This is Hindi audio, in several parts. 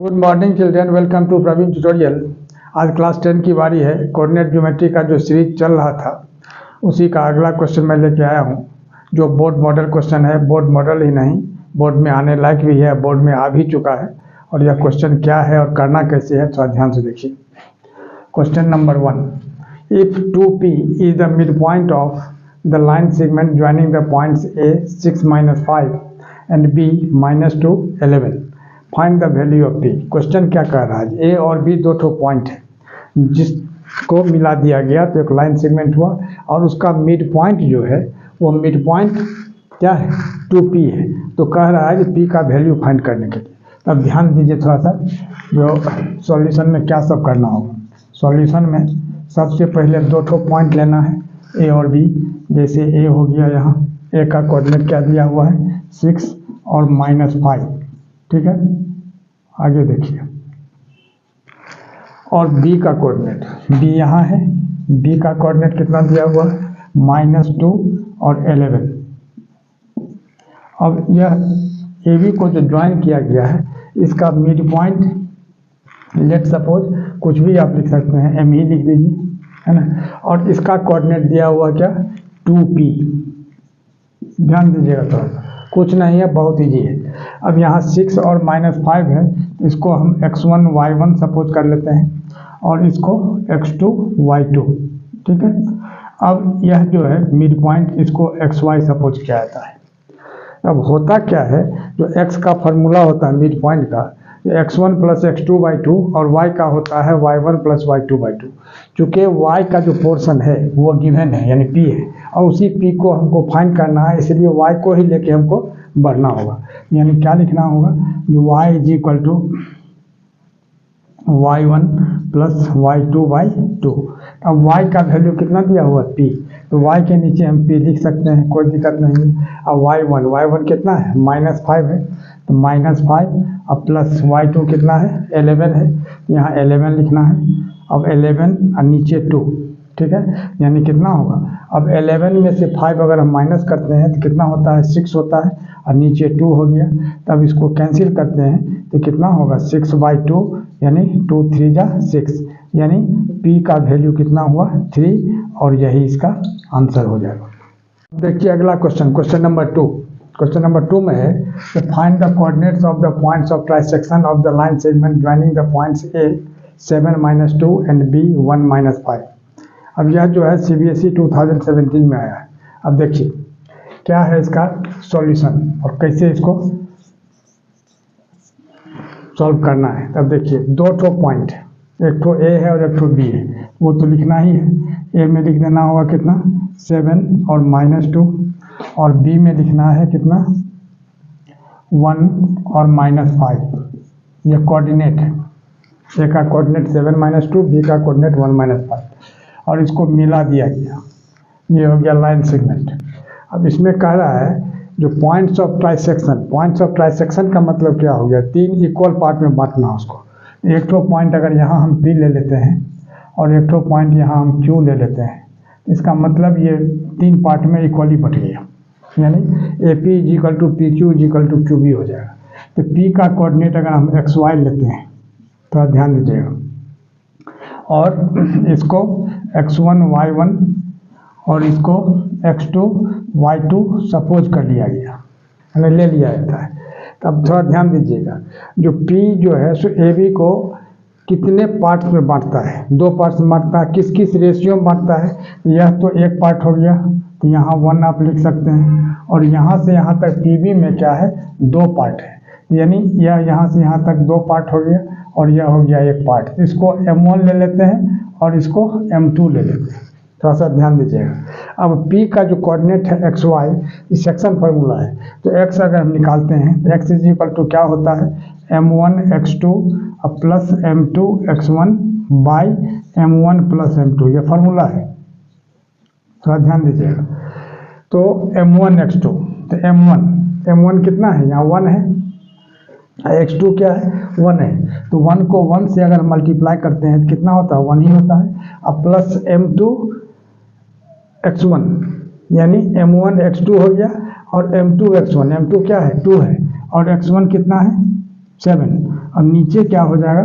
Good morning children, welcome to Praveen tutorial. आज क्लास 10 की बारी है। कोऑर्डिनेट ज्योमेट्री का जो सीरीज चल रहा था उसी का अगला क्वेश्चन मैं लेके आया हूँ, जो बोर्ड मॉडल क्वेश्चन है। बोर्ड मॉडल ही नहीं, बोर्ड में आने लायक भी है, बोर्ड में आ भी चुका है। और यह क्वेश्चन क्या है और करना कैसे है, थोड़ा ध्यान से देखिए। Question number 1, if 2p is the midpoint of the line segment joining the points A 6 - 5 and B -2 11, find the value of P. Question क्या कह रहा है, ए और बी दो ठो पॉइंट है, जिसको मिला दिया गया तो एक लाइन सेगमेंट हुआ, और उसका मिड पॉइंट जो है वो मिड पॉइंट क्या है, 2p है। तो कह रहा है कि पी का वैल्यू फाइंड करने के लिए। अब ध्यान दीजिए थोड़ा सा, जो सॉल्यूशन में क्या सब करना होगा। सॉल्यूशन में सबसे पहले दो ठो पॉइंट लेना है, ए और बी। जैसे ए हो गया, यहाँ ए का कोऑर्डिनेट क्या दिया हुआ है, 6 और -5, ठीक है। आगे देखिए, और बी का कोऑर्डिनेट, बी यहाँ है, बी का कोऑर्डिनेट कितना दिया हुआ है, -2 और 11। अब यह ए बी को जो ज्वाइन किया गया है, इसका मिड पॉइंट लेट सपोज कुछ भी आप लिख सकते हैं, एम ही लिख दीजिए, है ना। और इसका कोऑर्डिनेट दिया हुआ क्या, 2p। ध्यान दीजिएगा थोड़ा सा, कुछ नहीं है, बहुत ईजी है। अब यहाँ 6 और -5 है, इसको हम x1 y1 सपोज कर लेते हैं, और इसको x2 y2, ठीक है। अब यह जो है मिड पॉइंट, इसको xy सपोज किया जाता है। अब होता क्या है, जो x का फार्मूला होता है मिड पॉइंट का, x1 + x2/2, और y का होता है y1 + y2/2। चूँकि y का जो पोर्शन है वो गिवन है, यानी p है, और उसी p को हमको फाइंड करना है, इसलिए y को ही लेके हमको बढ़ना होगा। यानी क्या लिखना होगा, जो y = y1 + y2/2। अब y का वैल्यू कितना दिया हुआ, p, तो y के नीचे हम p लिख सकते हैं, कोई दिक्कत नहीं है। अब y1 कितना है, -5 है, तो -5 अब प्लस y2 कितना है, 11 है, यहाँ 11 लिखना है। अब 11 और नीचे 2, ठीक है, यानी कितना होगा। अब 11 में से 5 अगर हम माइनस करते हैं तो कितना होता है, 6 होता है, और नीचे 2 हो गया। तब इसको कैंसिल करते हैं तो कितना होगा, 6/2, यानी 2 × 3 = 6, यानी p का वैल्यू कितना हुआ, 3, और यही इसका आंसर हो जाएगा। देखिए अगला question, question number 2। Question number 2 में है, find the coordinates of the points of trisection of the line segment joining the points A 7 - 2 and B 1 - 5। अब यह जो है CBSE 2017 में आया है। अब देखिए क्या है इसका सॉल्यूशन और कैसे इसको सॉल्व करना है। अब देखिए दो ठो पॉइंट है, एक ठो A है और एक ठो B है, वो तो लिखना ही है। A में लिख देना होगा कितना, 7 और -2, और B में लिखना है कितना, 1 और -5। ये कोऑर्डिनेट है, A का कोऑर्डिनेट 7 - 2, B का कोऑर्डिनेट 1 - 5, और इसको मिला दिया गया। ये हो गया लाइन सेगमेंट। अब इसमें कह रहा है जो points of trisection, points of trisection का मतलब क्या हो गया, 3 इक्वल पार्ट में बांटना उसको। एक ठो पॉइंट अगर यहाँ हम P ले लेते हैं और एक ठो पॉइंट यहाँ हम Q ले लेते हैं, इसका मतलब ये 3 पार्ट में इक्वली बट गया, यानी AP = PQ = QB हो जाएगा। तो P का कोऑर्डिनेट अगर हम XY लेते हैं, तो ध्यान दीजिएगा, और इसको x1 y1 और इसको x2 y2 सपोज कर लिया गया, यानी ले लिया जाता है। तब थोड़ा ध्यान दीजिएगा, जो P जो है सो AB को कितने पार्ट्स में बांटता है, 2 पार्ट्स में बांटता है। किस किस रेशियो में बांटता है, यह तो एक पार्ट हो गया, तो यहाँ 1 आप लिख सकते हैं, और यहाँ से यहाँ तक PB में क्या है, 2 पार्ट है, यानी यह यहाँ से यहाँ तक 2 पार्ट हो गया, और यह हो गया 1 पार्ट। इसको M1 ले लेते हैं और इसको M2 ले लेते हैं। थोड़ा सा ध्यान दीजिएगा। अब P का जो कोऑर्डिनेट है XY, इस सेक्शन फार्मूला है, तो X अगर हम निकालते हैं तो X = क्या होता है, M1 x2 plus M2 x1 by M1 + M2, ये फार्मूला है, थोड़ा ध्यान दीजिएगा। तो M1 x2, तो M1 कितना है, यहाँ 1 है, x2 क्या है, 1 है, तो 1 को 1 से अगर मल्टीप्लाई करते हैं तो कितना होता है, 1 ही होता है। अब प्लस M2 x1, यानी M1 x2 हो गया, और M2 x1, M2 क्या है, 2 है, और x1 कितना है, 7। अब नीचे क्या हो जाएगा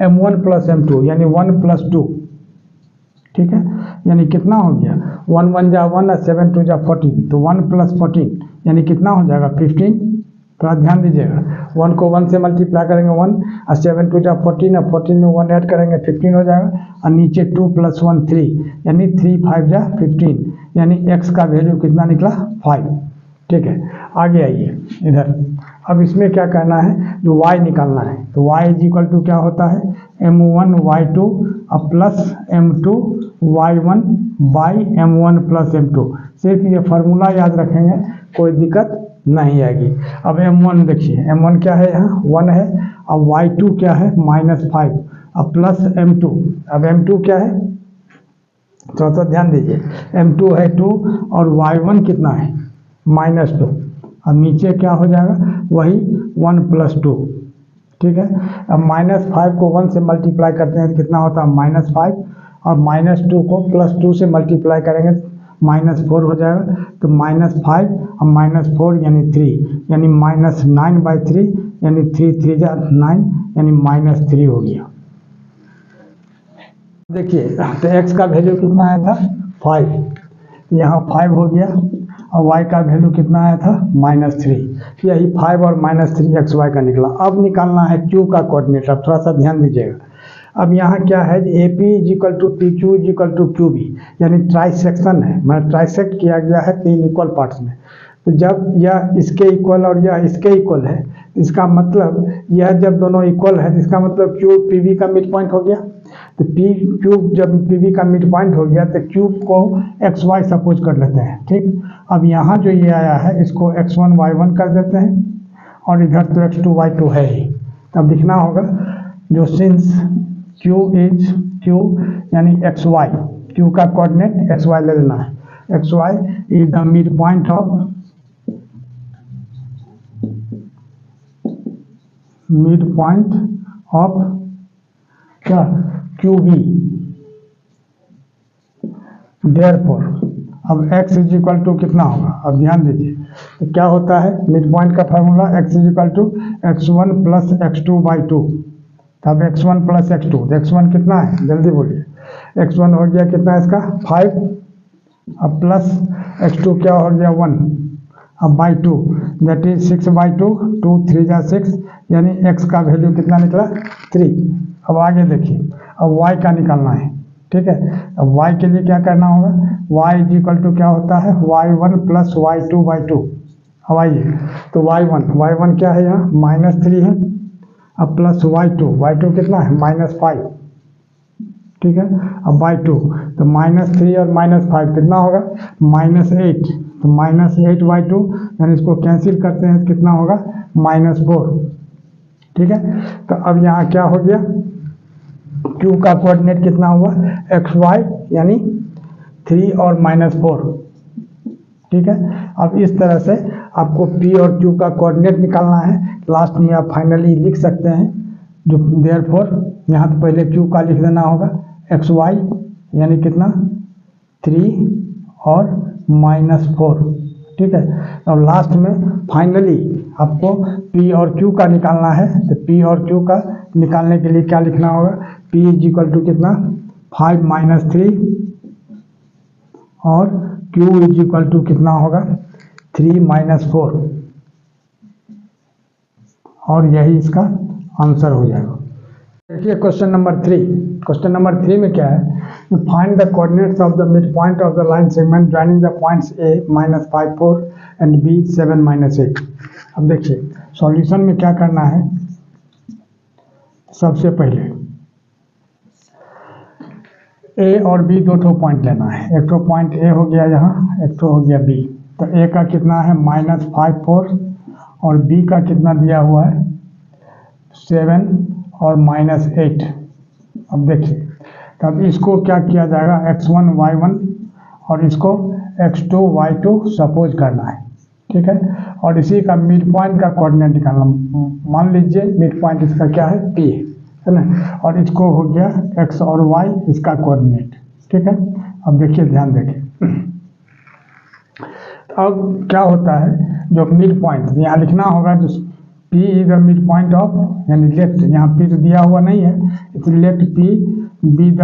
m1 प्लस m2 यानी 1 प्लस 2, ठीक है, यानी कितना हो गया 1 1 जा 1 और 7 2 जा 14, तो 1 प्लस 14 यानी कितना हो जाएगा 15। थोड़ा ध्यान दीजिएगा, 1 को 1 से मल्टीप्लाई करेंगे 1 और 7 2 जा 14 और 14 में 1 ऐड करेंगे 15 हो जाएगा, और नीचे 2 प्लस 1 3 यानी 3 5 जा 15, यानी x का वैल्यू कितना निकला 5। ठीक है, आगे आइए इधर। अब इसमें क्या करना है, जो y निकालना है, तो y इज इक्वल टू क्या होता है m1 y2 अब plus m2 y1 by m1 plus m2। सिर्फ ये फार्मूला याद रखेंगे, कोई दिक्कत नहीं आएगी। अब m1 देखिए, m1 क्या है यहाँ 1 है, अब y2 क्या है -5 अब प्लस m2। अब m2 क्या है, थोड़ा सा ध्यान दीजिए, m2 है 2 और y1 कितना है -2। अब नीचे क्या हो जाएगा वही 1 प्लस 2, ठीक है। अब -5 को 1 से मल्टीप्लाई करते हैं तो कितना होता है -5, और -2 को +2 से मल्टीप्लाई करेंगे -4 हो जाएगा, तो -5 और -4 यानी 3, यानी -9/3 यानी 3 3 जा 9 यानी -3 हो गया। देखिए तो x का वैल्यू कितना आया था 5, यहाँ 5 हो गया, और y का वैल्यू कितना आया था -3, यही 5 और -3 xy का निकला। अब निकालना है q का कोऑर्डिनेट। अब थोड़ा सा ध्यान दीजिएगा, अब यहाँ क्या है AP is equal to PQ is equal to QB, यानी ट्राइसेक्शन है, मतलब ट्राइसेक्ट किया गया है 3 इक्वल पार्ट्स में। तो जब यह इसके इक्वल और यह इसके इक्वल है, इसका मतलब यह जब दोनों इक्वल है, इसका मतलब Q PB का मिड पॉइंट हो गया। तो Q जब PB का मिड पॉइंट हो गया तो Q को XY सपोज कर लेते हैं, ठीक। अब यहाँ जो ये आया है इसको x1 y1 कर देते हैं, और इधर तो x2 y2 है ही। तब लिखना होगा जो सिंस Q इज Q यानी XY, Q का कोऑर्डिनेट XY ले लेना है, XY is the mid point of क्या QB। देयरफॉर अब x इज इक्वल टू कितना होगा, अब ध्यान दीजिए, तो क्या होता है मिड पॉइंट का formula x is equal to x1 plus x2/2। तब x1 प्लस x2, तो x1 कितना है जल्दी बोलिए, x1 हो गया कितना इसका 5, अब प्लस x2 क्या हो गया 1, अब बाई 2 दैट इज 6/2, 2 3 जा 6 यानी x का वैल्यू कितना निकला 3। अब आगे देखिए, अब y का निकालना है, ठीक है। अब y के लिए क्या करना होगा, y इज इक्वल टू क्या होता है y1 प्लस y2/2। अब आइए तो y1 क्या है यहाँ -3 है, अब प्लस y2 कितना है -5, ठीक है। अब बाई 2 तो -3 और -5 कितना होगा -8, तो -8/2 यानी इसको कैंसिल करते हैं तो कितना होगा -4, ठीक है। तो अब यहाँ क्या हो गया, Q का कोऑर्डिनेट कितना हुआ XY यानी 3 और -4, ठीक है। अब इस तरह से आपको P और Q का कोऑर्डिनेट निकालना है। लास्ट में आप फाइनली लिख सकते हैं जो देयरफॉर, यहाँ तो पहले Q का लिख देना होगा XY यानी कितना 3 और -4, ठीक है। और लास्ट में फाइनली आपको P और Q का निकालना है, तो P और Q का निकालने के लिए क्या लिखना होगा, P इज इक्वल टू कितना 5 -3 और Q इज इक्वल टू कितना होगा 3 -4, और यही इसका आंसर हो जाएगा। देखिए क्वेश्चन नंबर 3। क्वेश्चन नंबर 3 में क्या है, find the coordinates of the mid point of the line segment joining the points A -5 4 and B 7 -8। अब देखिए सॉल्यूशन में क्या करना है, सबसे पहले A और B दो ठो पॉइंट लेना है, एक ठो पॉइंट A हो गया यहाँ, एक ठो हो गया B। तो A का कितना है -5 4 और B का कितना दिया हुआ है 7 और -8। अब देखिए तब इसको क्या किया जाएगा x1 y1 और इसको x2 y2 सपोज करना है, ठीक है। और इसी का मिड पॉइंट का कोऑर्डिनेट निकालना, मान लीजिए मिड पॉइंट इसका क्या है P है ना, और इसको हो गया x और y इसका कोऑर्डिनेट, ठीक है। अब देखिए ध्यान देखिए, अब क्या होता है जो मिड पॉइंट यहाँ लिखना होगा, जो P is the mid point of, यानी लेट, यहाँ P तो दिया हुआ नहीं है, इसलिए let P be the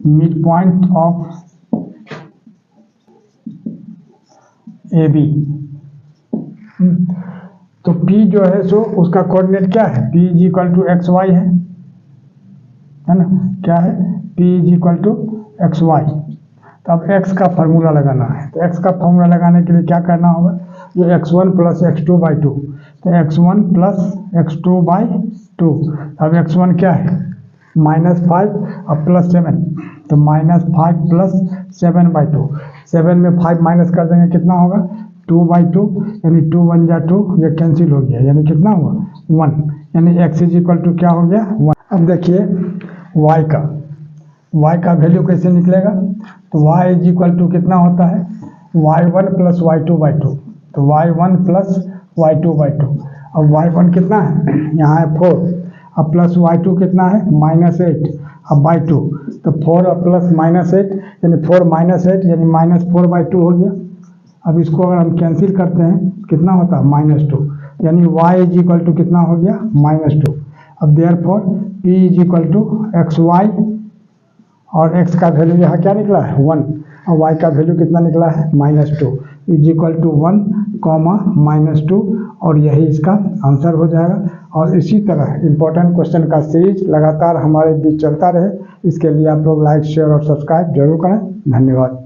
mid point of A B. तो P जो है सो उसका कोऑर्डिनेट क्या है, P is equal to X Y है ना, क्या है, P is equal to X Y. तो अब x का फार्मूला लगाना है, तो x का फार्मूला लगाने के लिए क्या करना होगा, जो x1 प्लस x2 बाई 2, तो x1 प्लस x2 बाई 2। अब x1 क्या है -5 और +7, तो -5 प्लस 7 बाई 2, 7 में 5 माइनस कर देंगे कितना होगा 2 बाई 2, यानी 2 1 जा 2, ये कैंसिल हो गया, यानी कितना हुआ 1, यानी x इज इक्वल टू क्या हो गया 1। अब देखिए y का वैल्यू कैसे निकलेगा, तो y इज इक्वल टू कितना होता है y1 प्लस y2 बाई 2, तो y1 प्लस y2 बाई 2। अब y1 कितना है, यहाँ है 4, अब प्लस y2 कितना है -8, अब बाई 2, तो 4 और प्लस -8 यानी 4 -8 यानी -4 बाई 2 हो गया। अब इसको अगर हम कैंसिल करते हैं कितना होता है -2, यानी y इज इक्वल टू कितना हो गया -2। अब therefore p is equal to X Y, और x का वैल्यू यहाँ क्या निकला है 1, और y का वैल्यू कितना निकला है -2, इज इक्वल टू 1, -2, और यही इसका आंसर हो जाएगा। और इसी तरह इम्पोर्टेंट क्वेश्चन का सीरीज लगातार हमारे बीच चलता रहे, इसके लिए आप लोग लाइक शेयर और सब्सक्राइब जरूर करें। धन्यवाद।